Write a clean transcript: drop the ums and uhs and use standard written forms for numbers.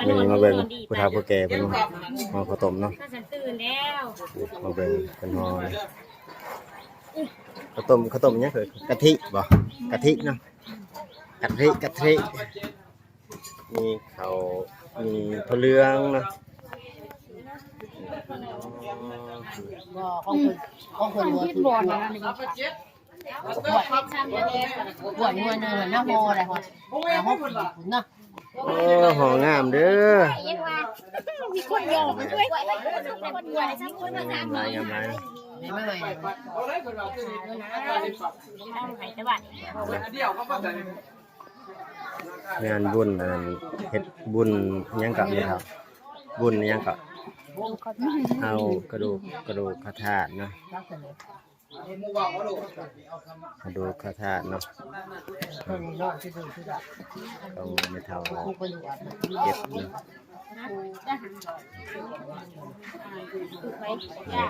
นี่มาเบิ่งผู้เฒ่าผู้แก่เพิ่นห่อข้าวต้มเนาะ ถ้าฉันตื่นแล้ว มาเบิ่งเพิ่นห่อข้าวต้มหยังคือกะทิบ่กะทิเนาะกะทิมีข้าวมีถั่วเหลืองเนาะ บ่ของคนวัวถือหัวนัวเนื้อหน้าโมอะไรหัวห้องเนาะ โอ้ห่องามเด้อ ยังว่ามีคนโยกด้วยคนโยกสักคนมาทำ ลายงามลาย ไม่ไม่ หายตะวัน งานบุญเฮ็ดบุญหยังกับนี่ครับบุญหยังกับเอากระดูกพระธาตุเนาะกระดูกพระธาตุเนาะต้องไม่เท่าเก็บเนาะ